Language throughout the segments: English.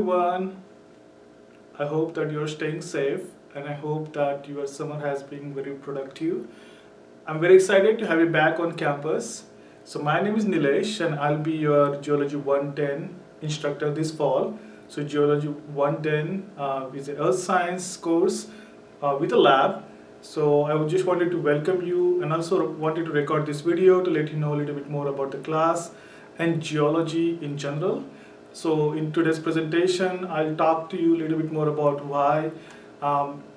everyone. I hope that you're staying safe and I hope that your summer has been very productive. I'm very excited to have you back on campus. So my name is Nilesh and I'll be your Geology 110 instructor this fall. So Geology 110 is an earth science course with a lab. So I just wanted to welcome you and also wanted to record this video to let you know a little bit more about the class and geology in general. So in today's presentation, I'll talk to you a little bit more about why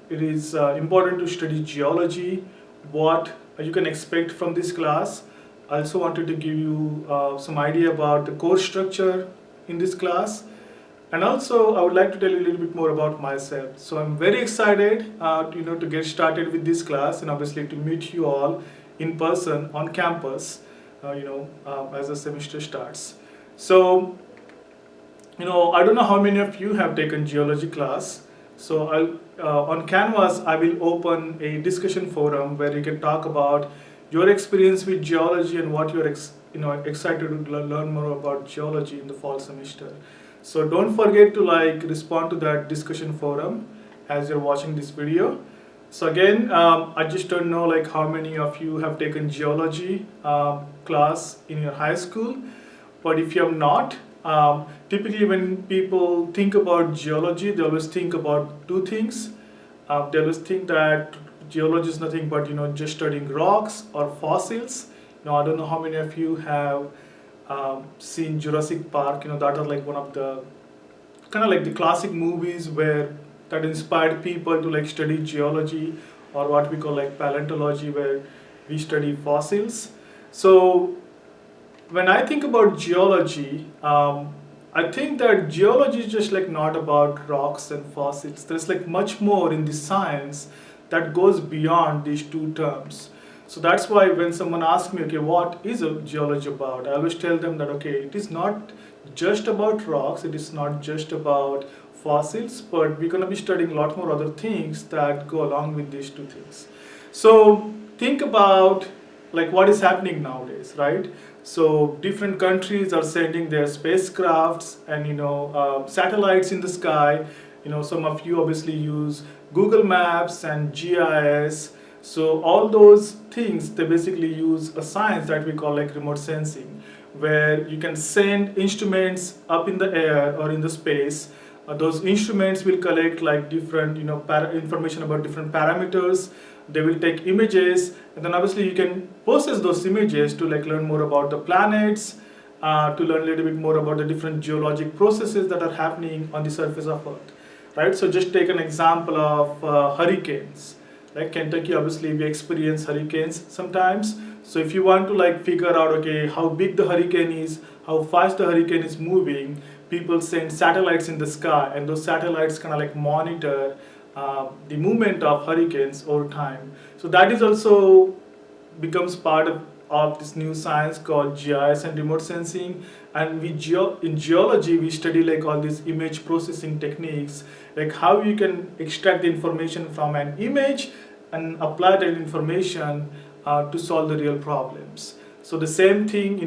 it is important to study geology, what you can expect from this class. I also wanted to give you some idea about the course structure in this class. And also, I would like to tell you a little bit more about myself. So I'm very excited, to get started with this class and obviously to meet you all in person on campus, as the semester starts. So, I don't know how many of you have taken geology class. So on Canvas, I will open a discussion forum where you can talk about your experience with geology and what you're excited to learn more about geology in the fall semester. So don't forget to respond to that discussion forum as you're watching this video. So again, I just don't know how many of you have taken geology class in your high school, but if you have not, typically when people think about geology, they always think about two things. They always think that geology is nothing but just studying rocks or fossils. I don't know how many of you have seen Jurassic Park. That are one of the kind of the classic movies that inspired people to study geology, or what we call paleontology, where we study fossils. So when I think about geology, I think that geology is just not about rocks and fossils. There's much more in the science that goes beyond these two terms. So that's why when someone asks me, okay, what is a geology about? I always tell them that, okay, it is not just about rocks, it is not just about fossils, but we're going to be studying a lot more other things that go along with these two things. So think about what is happening nowadays, right? So different countries are sending their spacecrafts and satellites in the sky. Some of you obviously use Google Maps and GIS. So all those things, they basically use a science that we call remote sensing, where you can send instruments up in the air or in the space. Those instruments will collect different information about different parameters. They will take images, and then obviously you can process those images to learn more about the planets, to learn a little bit more about the different geologic processes that are happening on the surface of Earth, right? So just take an example of hurricanes. Like Kentucky, obviously we experience hurricanes sometimes. So if you want to figure out, okay, how big the hurricane is, how fast the hurricane is moving, people send satellites in the sky, and those satellites kind of monitor the movement of hurricanes over time. So that is also becomes part of this new science called GIS and remote sensing. And in geology, we study all these image processing techniques, how you can extract the information from an image and apply that information to solve the real problems. So the same thing,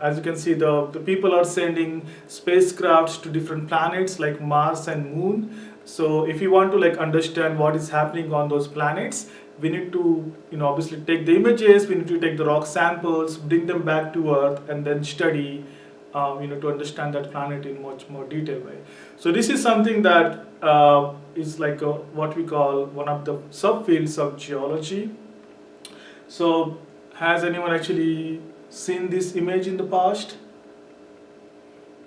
as you can see, the people are sending spacecrafts to different planets like Mars and Moon. So if you want to understand what is happening on those planets, we need to obviously take the images, we need to take the rock samples, bring them back to Earth, and then study to understand that planet in much more detailed way. So this is something that is what we call one of the subfields of geology. So has anyone actually seen this image in the past?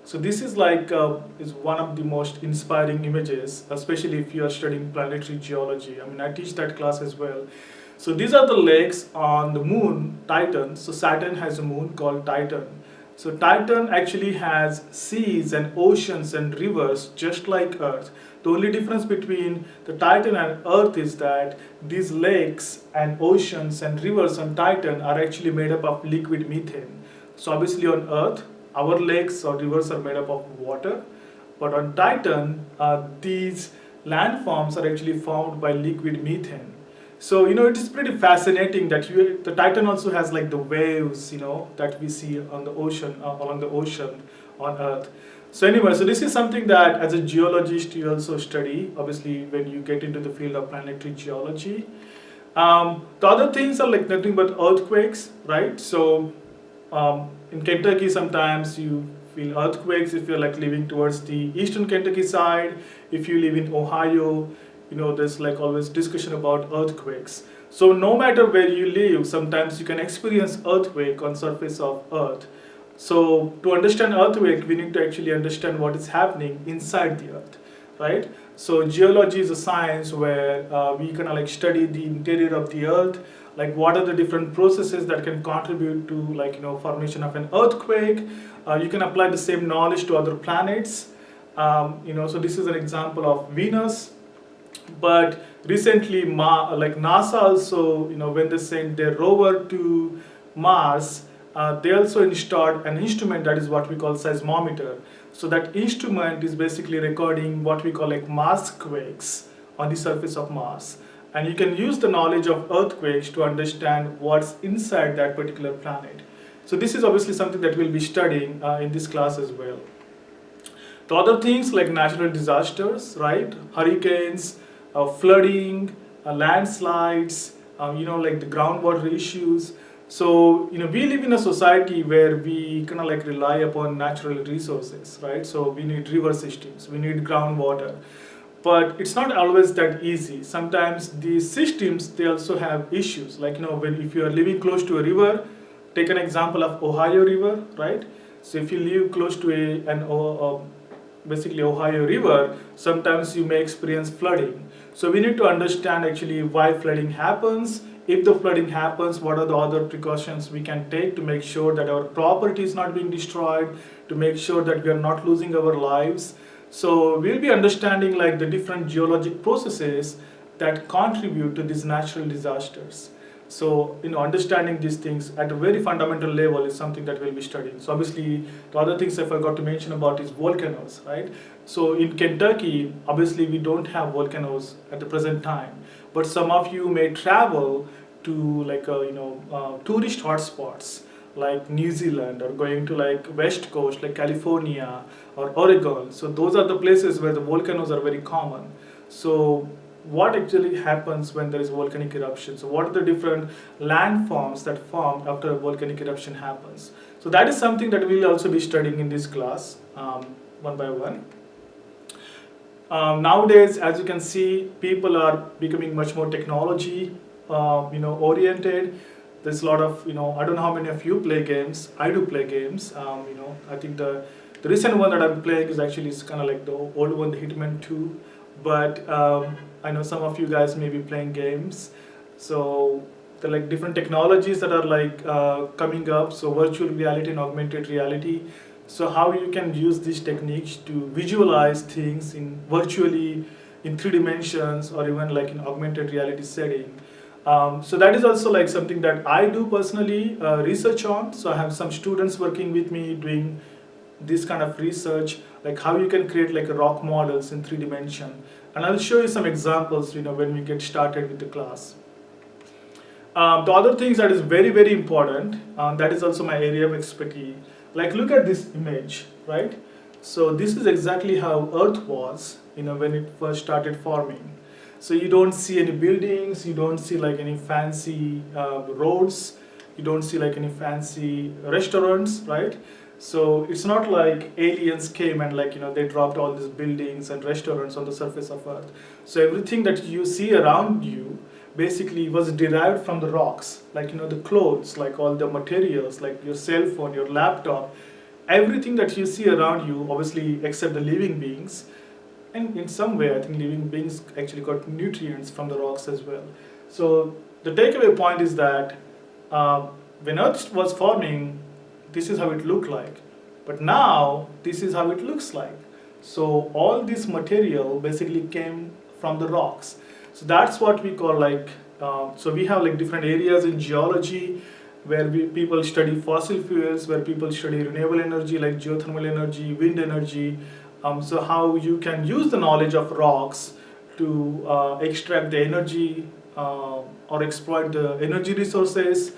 So this is is one of the most inspiring images, especially if you are studying planetary geology. I mean, I teach that class as well. So these are the lakes on the moon, Titan. So Saturn has a moon called Titan. So Titan actually has seas and oceans and rivers just like Earth. The only difference between the Titan and Earth is that these lakes and oceans and rivers on Titan are actually made up of liquid methane. So obviously on Earth, our lakes or rivers are made up of water, but on Titan, these landforms are actually formed by liquid methane. So it is pretty fascinating that the Titan also has the waves that we see on the ocean, along the ocean on Earth. So anyway, so this is something that as a geologist you also study, obviously when you get into the field of planetary geology. The other things are like nothing but earthquakes, right? So in Kentucky sometimes you feel earthquakes if you're like living towards the eastern Kentucky side. If you live in Ohio, there's like always discussion about earthquakes. So no matter where you live, sometimes you can experience earthquake on surface of earth. So to understand earthquake, we need to actually understand what is happening inside the earth, right? So geology is a science where we kind of like study the interior of the earth, like what are the different processes that can contribute to formation of an earthquake. You can apply the same knowledge to other planets. So this is an example of Venus. But recently, like NASA also, when they sent their rover to Mars, they also installed an instrument that is what we call seismometer. So that instrument is basically recording what we call like Mars quakes on the surface of Mars. And you can use the knowledge of earthquakes to understand what's inside that particular planet. So this is obviously something that we'll be studying in this class as well. The other things like natural disasters, right? Hurricanes, flooding, landslides, like the groundwater issues. So, we live in a society where we kind of like rely upon natural resources, right? So we need river systems, we need groundwater. But it's not always that easy. Sometimes these systems, they also have issues. Like, if you are living close to a river, take an example of Ohio River, right? So if you live close to basically Ohio River, sometimes you may experience flooding. So we need to understand actually why flooding happens. If the flooding happens, what are the other precautions we can take to make sure that our property is not being destroyed, to make sure that we are not losing our lives. So we'll be understanding like the different geologic processes that contribute to these natural disasters. So, understanding these things at a very fundamental level is something that we'll be studying. So, obviously, the other things I forgot to mention about is volcanoes, right? So, in Kentucky, obviously, we don't have volcanoes at the present time, but some of you may travel to like tourist hotspots like New Zealand, or going to like West Coast like California or Oregon. So those are the places where the volcanoes are very common. So what actually happens when there is volcanic eruption? So what are the different landforms that form after a volcanic eruption happens? So that is something that we'll also be studying in this class, one by one. Nowadays, as you can see, people are becoming much more technology oriented. There's a lot of, I don't know how many of you play games. I do play games. I think the recent one that I'm playing is actually kind of like the old one, the Hitman 2. But I know some of you guys may be playing games. So there are like different technologies that are like coming up. So virtual reality and augmented reality. So how you can use these techniques to visualize things in virtually in 3 dimensions, or even like in augmented reality setting. So that is also like something that I do personally research on. So I have some students working with me doing this kind of research, like how you can create like rock models in 3 dimension. And I'll show you some examples, when we get started with the class. The other things that is very, very important, that is also my area of expertise. Like look at this image, right? So this is exactly how Earth was, when it first started forming. So you don't see any buildings, you don't see like any fancy roads, you don't see like any fancy restaurants, right? So it's not like aliens came and like, they dropped all these buildings and restaurants on the surface of Earth. So everything that you see around you basically was derived from the rocks, like, the clothes, like all the materials, like your cell phone, your laptop, everything that you see around you, obviously, except the living beings. And in some way, I think living beings actually got nutrients from the rocks as well. So the takeaway point is that when Earth was forming, this is how it looked like. But now, this is how it looks like. So all this material basically came from the rocks. So that's what we call like, so we have like different areas in geology where people study fossil fuels, where people study renewable energy like geothermal energy, wind energy. So how you can use the knowledge of rocks to extract the energy or exploit the energy resources.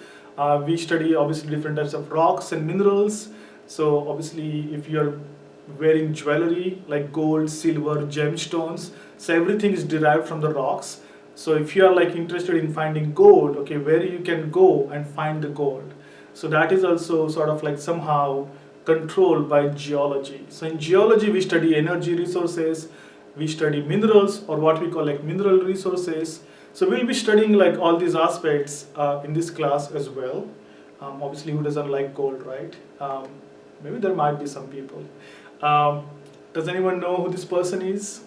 We study obviously different types of rocks and minerals. So obviously if you're wearing jewelry like gold, silver, gemstones. So everything is derived from the rocks. So if you are like interested in finding gold, okay, where you can go and find the gold. So that is also sort of like somehow controlled by geology. So in geology, we study energy resources, we study minerals or what we call like mineral resources. So we'll be studying like all these aspects in this class as well. Obviously, who doesn't like gold, right? Maybe there might be some people. Um, does anyone know who this person is?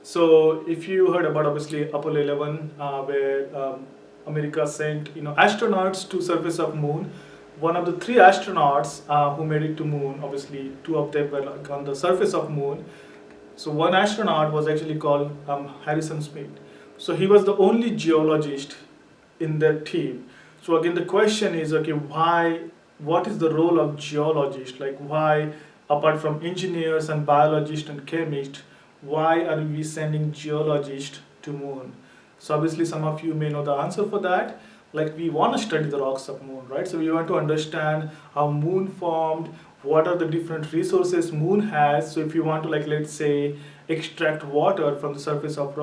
So if you heard about obviously Apollo 11, where America sent astronauts to surface of moon. One of the three astronauts who made it to moon, obviously two of them were like on the surface of moon. So one astronaut was actually called Harrison Smith. So he was the only geologist in their team. So again, the question is, okay, why? What is the role of geologist? Like why, apart from engineers and biologists and chemists, why are we sending geologists to moon? So obviously, some of you may know the answer for that. Like we want to study the rocks of moon, right? So we want to understand how moon formed, what are the different resources moon has. So if you want to like let's say extract water from the surface of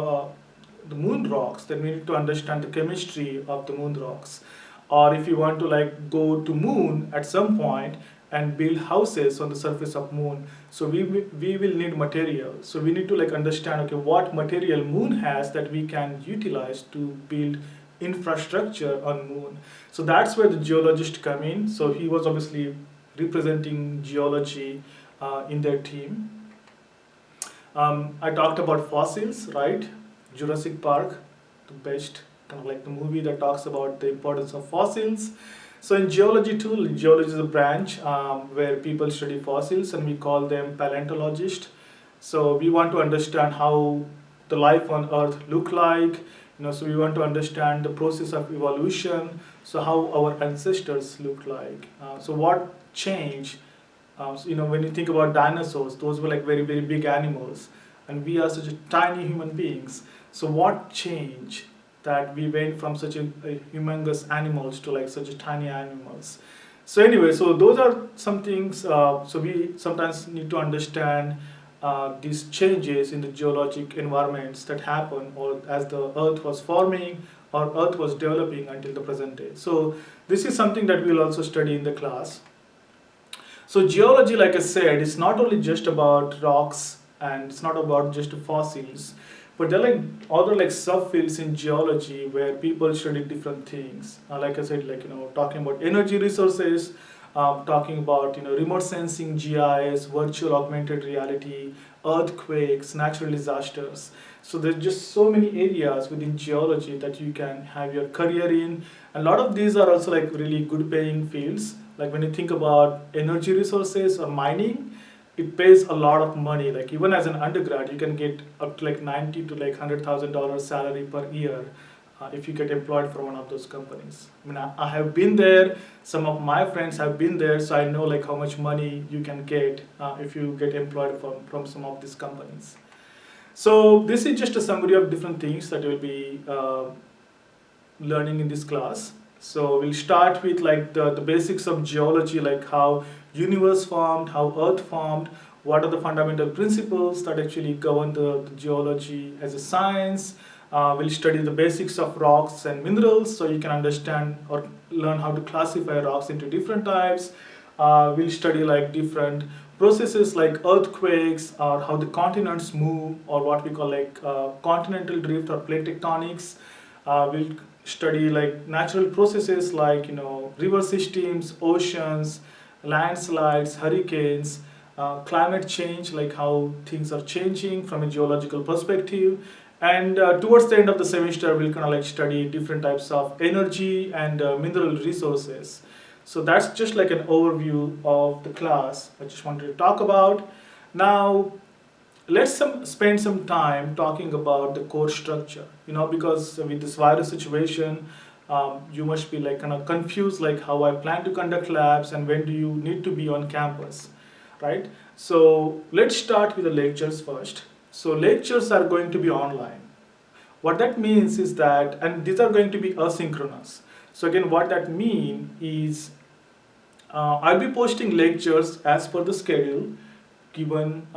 the moon rocks, then we need to understand the chemistry of the moon rocks. Or if you want to like go to moon at some point and build houses on the surface of moon, so we will need material. So we need to like understand, okay, what material moon has that we can utilize to build infrastructure on moon. So that's where the geologist come in. So he was obviously representing geology in their team. I talked about fossils, right? Jurassic Park, the best, kind of like the movie that talks about the importance of fossils. So in geology too, geology is a branch where people study fossils and we call them paleontologists. So we want to understand how the life on Earth look like. So we want to understand the process of evolution. So how our ancestors look like. So what changed? When you think about dinosaurs, those were like very very big animals, and we are such a tiny human beings. So what changed that we went from such a humongous animals to like such a tiny animals? So anyway, so those are some things. So we sometimes need to understand these changes in the geologic environments that happen, or as the Earth was forming or Earth was developing until the present day. So this is something that we'll also study in the class. So geology, like I said, is not only just about rocks and it's not about just fossils, but there are like other like subfields in geology where people study different things. Like I said, like talking about energy resources, talking about remote sensing, GIS, virtual augmented reality, earthquakes, natural disasters. So there's just so many areas within geology that you can have your career in. A lot of these are also like really good paying fields. Like when you think about energy resources or mining, it pays a lot of money. Like even as an undergrad, you can get up to like 90 to like $100,000 salary per year if you get employed for one of those companies. I mean, I have been there. Some of my friends have been there, so I know like how much money you can get if you get employed from some of these companies. So this is just a summary of different things that we'll be learning in this class. So we'll start with like the basics of geology, like how universe formed, how Earth formed, what are the fundamental principles that actually govern the geology as a science. We'll study the basics of rocks and minerals, so you can understand or learn how to classify rocks into different types. We'll study like different processes like earthquakes or how the continents move, or what we call like continental drift or plate tectonics. We'll study like natural processes like river systems, oceans, landslides, hurricanes, climate change, like how things are changing from a geological perspective. And towards the end of the semester, we'll kind of like study different types of energy and mineral resources. So that's just like an overview of the class I just wanted to talk about. Now, let's spend some time talking about the course structure, because with this virus situation, you must be like kind of confused, like how I plan to conduct labs and when do you need to be on campus, right? So let's start with the lectures first. So lectures are going to be online. What that means is that, and these are going to be asynchronous. So again, what that means is I'll be posting lectures as per the schedule given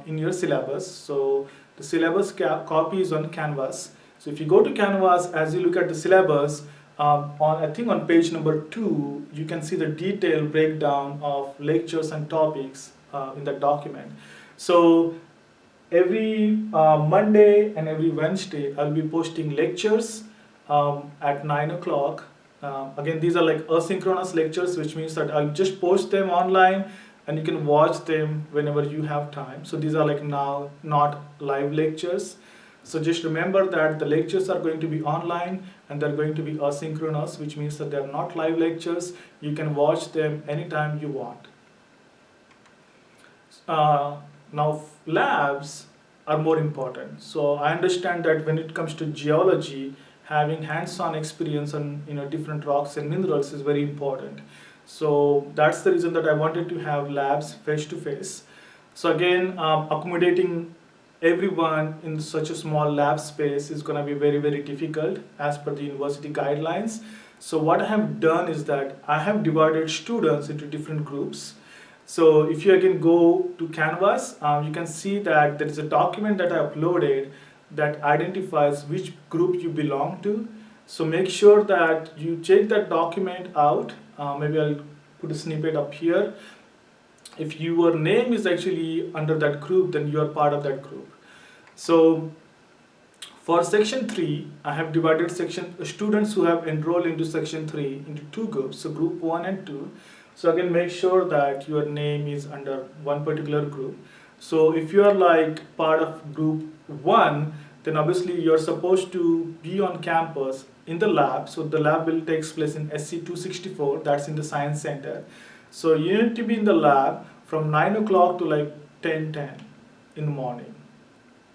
in your syllabus. So the syllabus copy is on Canvas. So if you go to Canvas, as you look at the syllabus, on I think on page number 2, you can see the detailed breakdown of lectures and topics in the document. So every Monday and every Wednesday, I'll be posting lectures at 9 o'clock. Again, these are like asynchronous lectures, which means that I'll just post them online and you can watch them whenever you have time. So these are like now not live lectures. So just remember that the lectures are going to be online and they're going to be asynchronous, which means that they're not live lectures. You can watch them anytime you want. Now labs are more important. So I understand that when it comes to geology, having hands-on experience on different rocks and minerals is very important. So that's the reason that I wanted to have labs face to face. So again, accommodating everyone in such a small lab space is going to be very difficult as per the university guidelines. So what I have done is that I have divided students into different groups. So if you again go to Canvas, you can see that there is a document that I uploaded that identifies which group you belong to. So make sure that you check that document out. Maybe I'll put a snippet up here. If your name is actually under that group, then you are part of that group. So for section 3, I have divided students who have enrolled into section 3 into two groups, so group 1 and 2. So again, make sure that your name is under one particular group. So if you are like part of group 1, then obviously you're supposed to be on campus in the lab. So the lab will take place in SC 264, that's in the science center. So you need to be in the lab from 9 o'clock to like 10:10 in the morning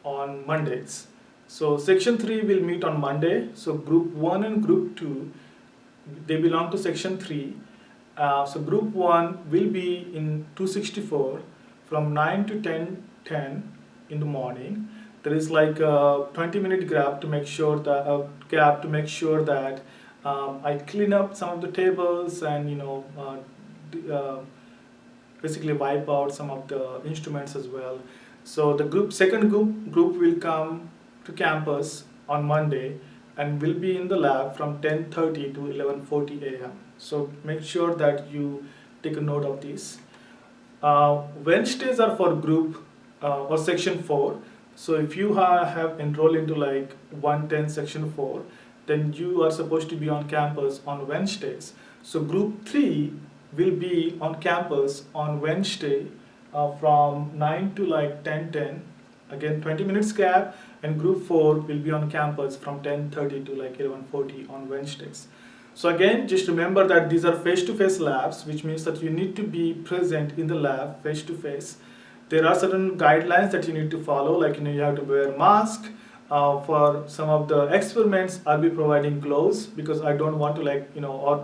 on Mondays. So section 3 will meet on Monday. So group 1 and group 2, they belong to section 3. So group 1 will be in 264 from 9 to 10:10 in the morning. There is like a 20-minute gap to make sure that I clean up some of the tables and basically wipe out some of the instruments as well. So the second group will come to campus on Monday and will be in the lab from 10:30 to 11:40 a.m. So make sure that you take a note of this. Wednesdays are for group or section 4. So if you have enrolled into like 110 section 4, then you are supposed to be on campus on Wednesdays. So group 3 will be on campus on Wednesday from 9 to like 10:10. Again, 20 minutes gap, and group 4 will be on campus from 10:30 to like 11:40 on Wednesdays. So again, just remember that these are face-to-face labs, which means that you need to be present in the lab face-to-face. There are certain guidelines that you need to follow, like you have to wear a mask. For some of the experiments, I'll be providing gloves because I don't want to or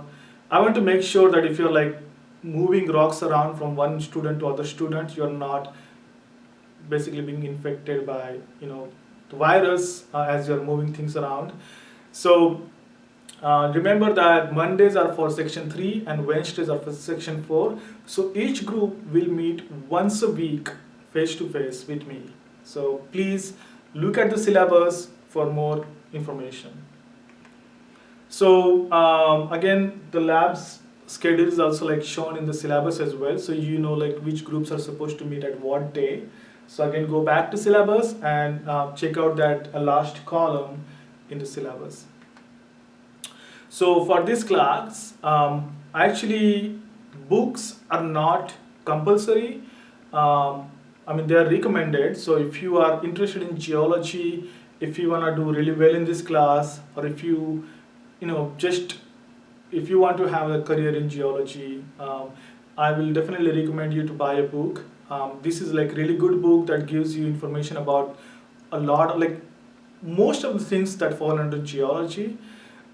I want to make sure that if you're like moving rocks around from one student to other student, you're not basically being infected by the virus as you're moving things around. So remember that Mondays are for section 3 and Wednesdays are for section 4. So each group will meet once a week face to face with me. So please look at the syllabus for more information. So again, the labs schedule is also like shown in the syllabus as well. So you know like which groups are supposed to meet at what day. So again, go back to syllabus and check out that last column in the syllabus. So for this class, actually books are not compulsory. They are recommended. So if you are interested in geology, if you want to do really well in this class, or if you want to have a career in geology, I will definitely recommend you to buy a book. This is like really good book that gives you information about a lot of like most of the things that fall under geology.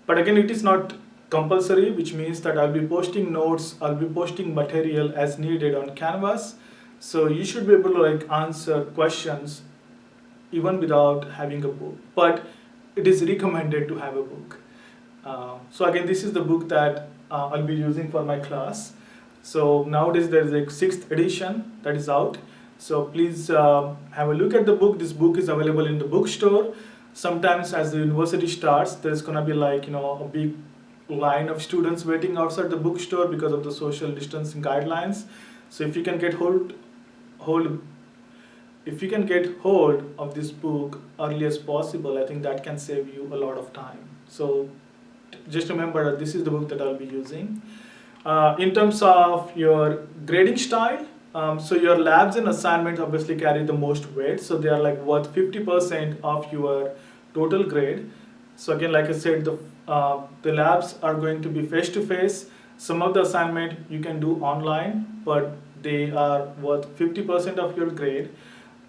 But again, it is not compulsory, which means that I'll be posting notes, I'll be posting material as needed on Canvas. So you should be able to like answer questions even without having a book. But it is recommended to have a book. So again, this is the book that I'll be using for my class. So nowadays there is a sixth edition that is out. So please have a look at the book. This book is available in the bookstore. Sometimes as the university starts, there's gonna be like a big line of students waiting outside the bookstore because of the social distancing guidelines. So hold if you can get hold of this book early as possible, I think that can save you a lot of time. So just remember that this is the book that I'll be using. In terms of your grading style, so your labs and assignments obviously carry the most weight, so they are like worth 50% of your total grade. So again, like I said, the labs are going to be face to face. Some of the assignment you can do online, but they are worth 50% of your grade.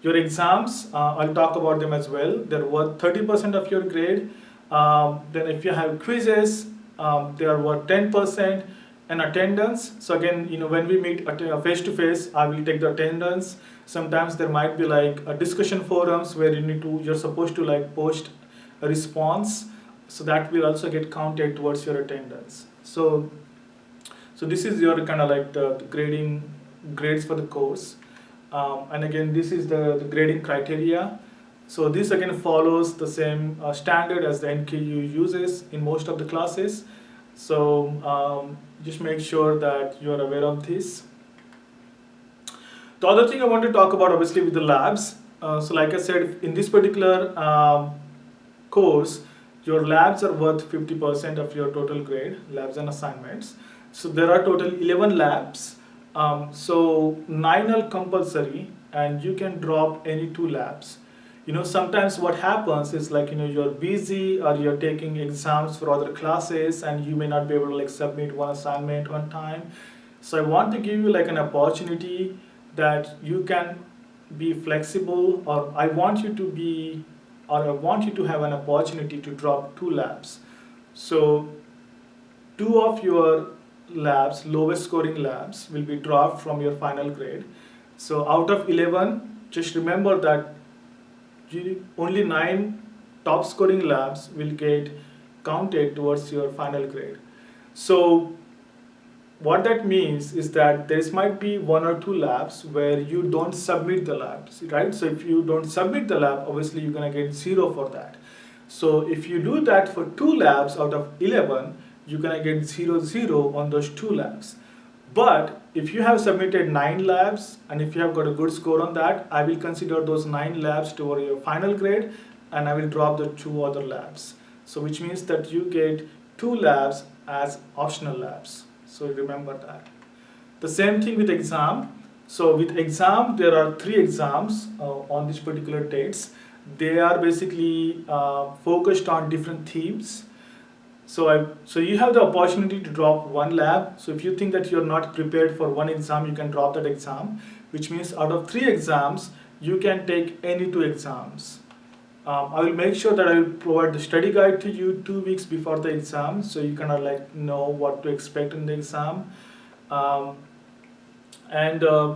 Your exams, I'll talk about them as well. They're worth 30% of your grade. Then if you have quizzes, they are worth 10%. And attendance, so again, when we meet face to face, I will take the attendance. Sometimes there might be like a discussion forums where you're supposed to like post a response, so that will also get counted towards your attendance. So this is your kind of like the grades for the course. And again, this is the grading criteria. So this again follows the same standard as the NKU uses in most of the classes. So just make sure that you are aware of this. The other thing I want to talk about obviously with the labs. So like I said, in this particular course, your labs are worth 50% of your total grade, labs and assignments. So there are total 11 labs. So 9 are compulsory and you can drop any 2 labs. Sometimes what happens is like, you're busy or you're taking exams for other classes and you may not be able to like submit one assignment on time. So I want to give you like an opportunity that you can be flexible, or I want you to have an opportunity to drop 2 labs. So 2 of your labs, lowest scoring labs, will be dropped from your final grade. So out of 11, just remember that only 9 top scoring labs will get counted towards your final grade. So what that means is that there might be 1 or 2 labs where you don't submit the labs, right? So if you don't submit the lab, obviously you're gonna get 0 for that. So if you do that for 2 labs out of 11, you're gonna get 0 on those 2 labs. But if you have submitted 9 labs and if you have got a good score on that, I will consider those 9 labs toward your final grade and I will drop the 2 other labs. So which means that you get 2 labs as optional labs. So remember that. The same thing with exam. So with exam, there are 3 exams on these particular dates. They are basically focused on different themes. So you have the opportunity to drop 1 lab. So if you think that you're not prepared for 1 exam, you can drop that exam, which means out of 3 exams, you can take any 2 exams. I will make sure that I will provide the study guide to you 2 weeks before the exam, so you kind of like know what to expect in the exam.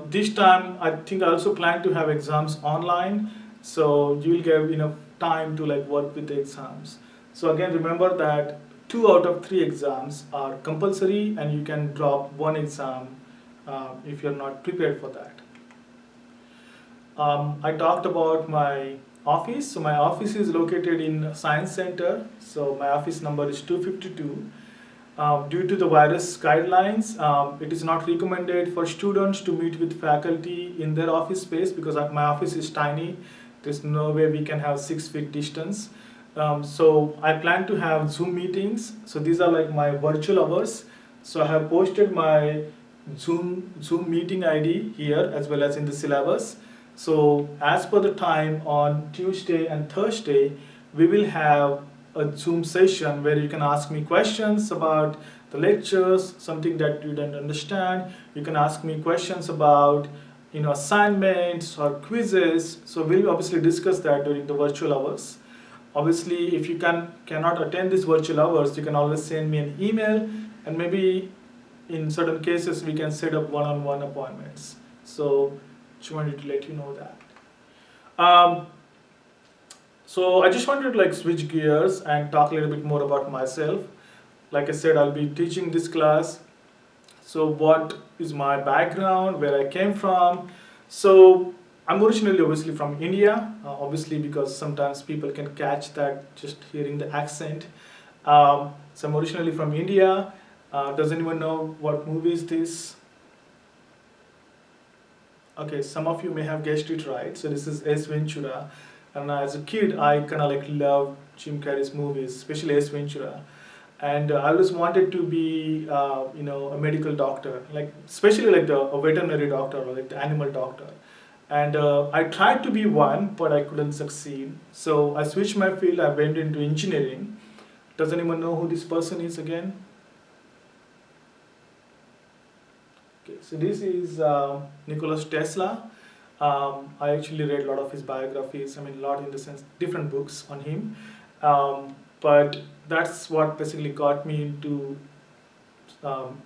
This time, I think I also plan to have exams online, so you will get enough time to like work with the exams. So again, remember that 2 out of 3 exams are compulsory and you can drop 1 exam if you're not prepared for that. I talked about my office. So my office is located in Science Center. So my office number is 252. Due to the virus guidelines, it is not recommended for students to meet with faculty in their office space because my office is tiny. There's no way we can have 6 feet distance. So I plan to have Zoom meetings. So these are like my virtual hours. So I have posted my Zoom meeting ID here as well as in the syllabus. So as per the time on Tuesday and Thursday, we will have a Zoom session where you can ask me questions about the lectures, something that you don't understand. You can ask me questions about assignments or quizzes. So we'll obviously discuss that during the virtual hours. Obviously, if you cannot attend these virtual hours, you can always send me an email, and maybe in certain cases we can set up one-on-one appointments. So just wanted to let you know that. So I just wanted to like switch gears and talk a little bit more about myself. Like I said, I'll be teaching this class. So what is my background, where I came from. So I'm originally obviously from India, obviously because sometimes people can catch that just hearing the accent. So I'm originally from India. Does anyone know what movie is this? Okay, some of you may have guessed it right. So this is Ace Ventura, and as a kid, I kind of like loved Jim Carrey's movies, especially Ace Ventura. And I always wanted to be, a medical doctor, like especially like a veterinary doctor or like the animal doctor. And I tried to be one, but I couldn't succeed. So I switched my field. I went into engineering. Does anyone know who this person is again? Okay, so this is Nicholas Tesla. I actually read a lot of his biographies. I mean, a lot in the sense, different books on him. But that's what basically got me into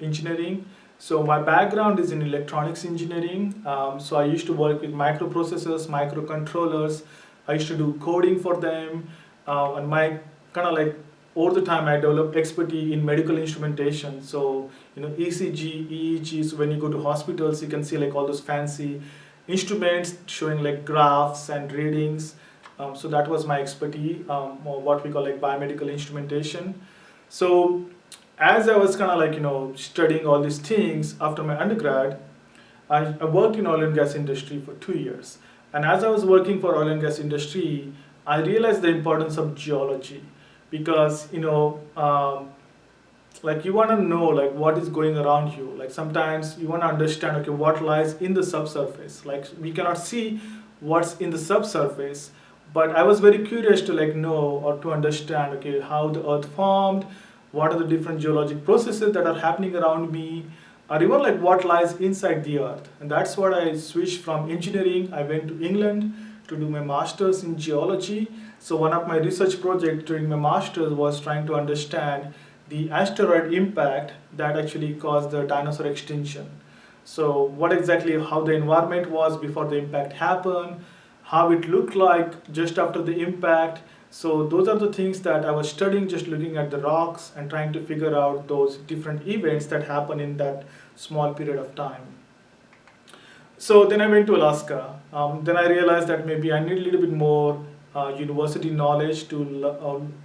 engineering. So my background is in electronics engineering. So I used to work with microprocessors, microcontrollers. I used to do coding for them, and my kind of like over the time I developed expertise in medical instrumentation. So ECG, EEG. So when you go to hospitals, you can see like all those fancy instruments showing like graphs and readings. So that was my expertise, or what we call like biomedical instrumentation. So as I was kind of like studying all these things after my undergrad, I worked in oil and gas industry for 2 years. And as I was working for oil and gas industry, I realized the importance of geology, because like you want to know like what is going around you. Like sometimes you want to understand, okay, what lies in the subsurface. Like we cannot see what's in the subsurface, but I was very curious to like know or to understand, okay, how the earth formed, what are the different geologic processes that are happening around me, or even like what lies inside the earth. And that's what I switched from engineering. I went to England to do my master's in geology. So one of my research projects during my master's was trying to understand the asteroid impact that actually caused the dinosaur extinction. So what exactly, how the environment was before the impact happened, how it looked like just after the impact. So those are the things that I was studying, just looking at the rocks and trying to figure out those different events that happen in that small period of time. So then I went to Alaska. Then I realized that maybe I need a little bit more university knowledge to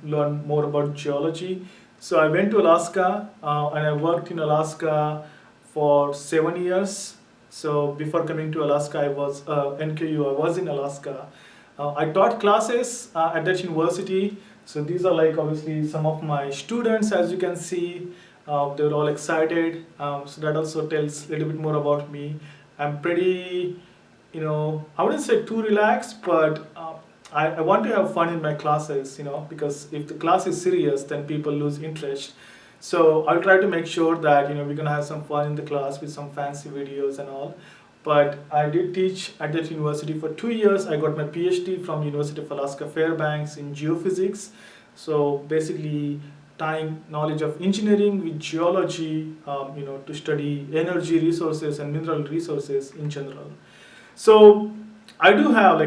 learn more about geology. So I went to Alaska, and I worked in Alaska for 7 years. So before coming to Alaska, I was NKU. I was in Alaska. I taught classes at that university. So these are like obviously some of my students, as you can see. They were all excited. So that also tells a little bit more about me. I'm pretty, I wouldn't say too relaxed, but I want to have fun in my classes, because if the class is serious, then people lose interest. So I'll try to make sure that, we're going to have some fun in the class with some fancy videos and all. But I did teach at that university for 2 years. I got my PhD from University of Alaska Fairbanks in geophysics. So basically tying knowledge of engineering with geology, to study energy resources and mineral resources in general. So I do have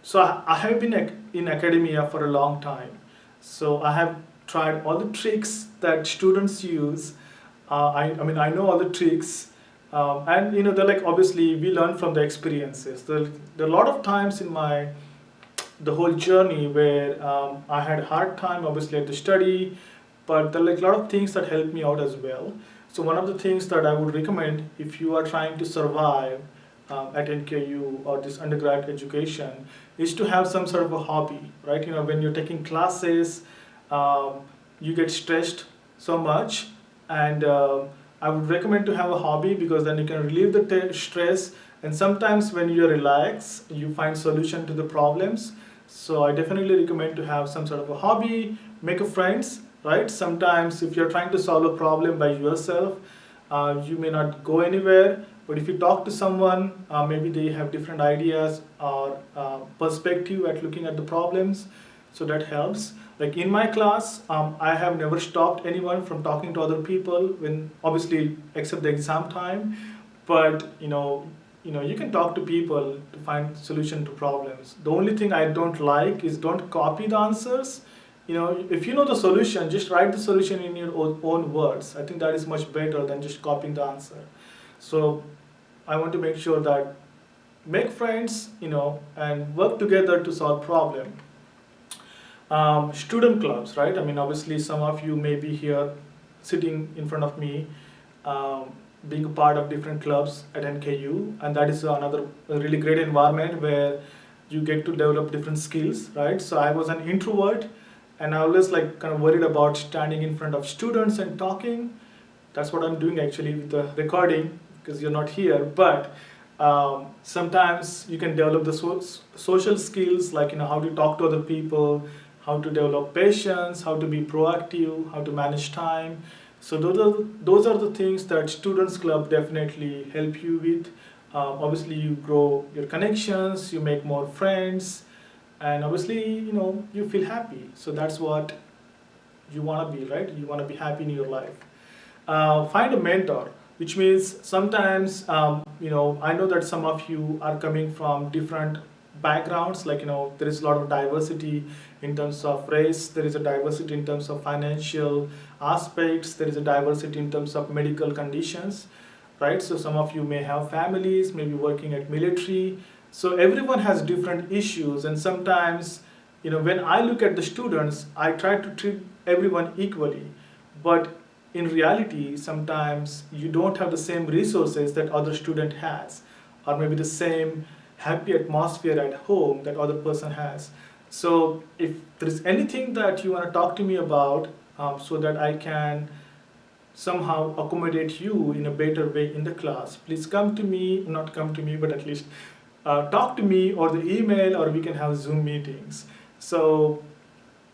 so I have been in academia for a long time. So I have tried all the tricks that students use. I know all the tricks. And they're like, obviously we learn from the experiences. There are a lot of times in the whole journey where I had a hard time, obviously, at the study, but there are like a lot of things that helped me out as well. So one of the things that I would recommend if you are trying to survive at NKU or this undergrad education is to have some sort of a hobby, right? When you're taking classes, you get stressed so much, and I would recommend to have a hobby, because then you can relieve the stress, and sometimes when you relax, you find solution to the problems. So I definitely recommend to have some sort of a hobby, make a friends, right? Sometimes if you're trying to solve a problem by yourself, you may not go anywhere, but if you talk to someone, maybe they have different ideas or perspective at looking at the problems, so that helps. Like in my class, I have never stopped anyone from talking to other people, when obviously except the exam time. But you can talk to people to find solution to problems. The only thing I don't like is don't copy the answers if you know the solution, just write the solution in your own words. I think that is much better than just copying the answer. So I want to make sure that make friends, and work together to solve problem. Student clubs, right? I mean, obviously, some of you may be here sitting in front of me, um, being a part of different clubs at NKU, and that is another really great environment where you get to develop different skills, right? So I was an introvert, and I always like kind of worried about standing in front of students and talking. That's what I'm doing actually with the recording because you're not here, but sometimes you can develop the social skills like how to talk to other people, how to develop patience, how to be proactive, how to manage time. So those are the things that students club definitely help you with. Obviously you grow your connections, you make more friends, and obviously you feel happy. So that's what you want to be, right? You want to be happy in your life. Find a mentor, which means sometimes I know that some of you are coming from different backgrounds, like there is a lot of diversity in terms of race, there is a diversity in terms of financial aspects, there is a diversity in terms of medical conditions, right? So some of you may have families, maybe working at military, so everyone has different issues, and sometimes when I look at the students, I try to treat everyone equally, but in reality sometimes you don't have the same resources that other student has, or maybe the same happy atmosphere at home that other person has. So if there is anything that you want to talk to me about, so that I can somehow accommodate you in a better way in the class, please come to me, not come to me, but at least talk to me, or the email, or we can have Zoom meetings. So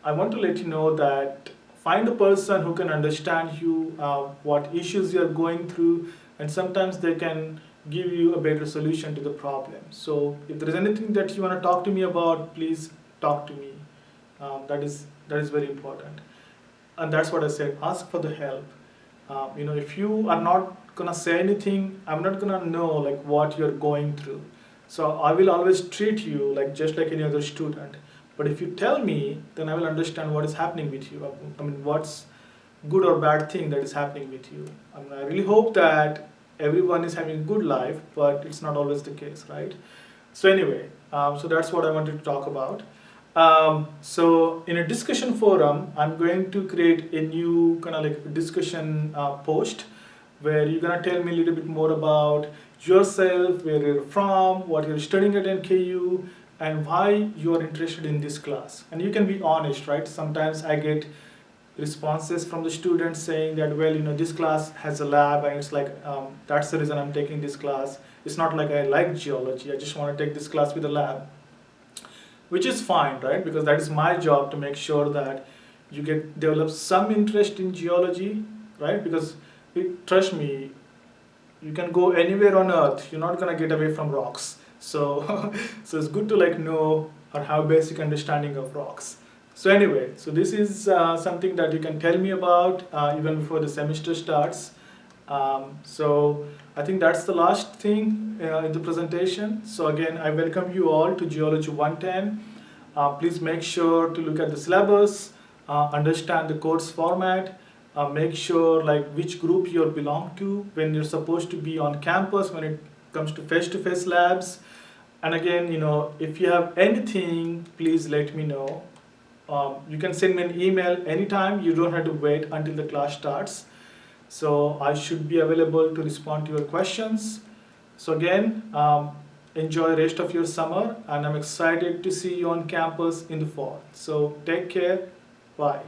I want to let you know that find a person who can understand you, what issues you're going through, and sometimes they can give you a better solution to the problem. So if there is anything that you want to talk to me about, please talk to me. That is very important. And that's what I said, ask for the help. If you are not gonna say anything, I'm not gonna know like what you're going through. So I will always treat you like just like any other student. But if you tell me, then I will understand what is happening with you. I mean, what's good or bad thing that is happening with you. I mean, I really hope that everyone is having a good life, but it's not always the case, right? So anyway, so that's what I wanted to talk about. So in a discussion forum, I'm going to create a new kind of like discussion post where you're gonna tell me a little bit more about yourself, where you're from, what you're studying at NKU, and why you are interested in this class. And you can be honest, right? Sometimes I get responses from the students saying that, well, this class has a lab, and it's like, that's the reason I'm taking this class. It's not like I like geology, I just want to take this class with a lab, which is fine, right? Because that is my job to make sure that you develop some interest in geology, right? Because trust me, you can go anywhere on earth, you're not gonna get away from rocks. So so it's good to like know or have basic understanding of rocks. So anyway, so this is something that you can tell me about even before the semester starts. So I think that's the last thing in the presentation. So again, I welcome you all to Geology 110. Please make sure to look at the syllabus, understand the course format, make sure like which group you belong to when you're supposed to be on campus when it comes to face-to-face labs. And again, if you have anything, please let me know. You can send me an email anytime. You don't have to wait until the class starts. So I should be available to respond to your questions. So again, enjoy the rest of your summer, and I'm excited to see you on campus in the fall. So take care. Bye.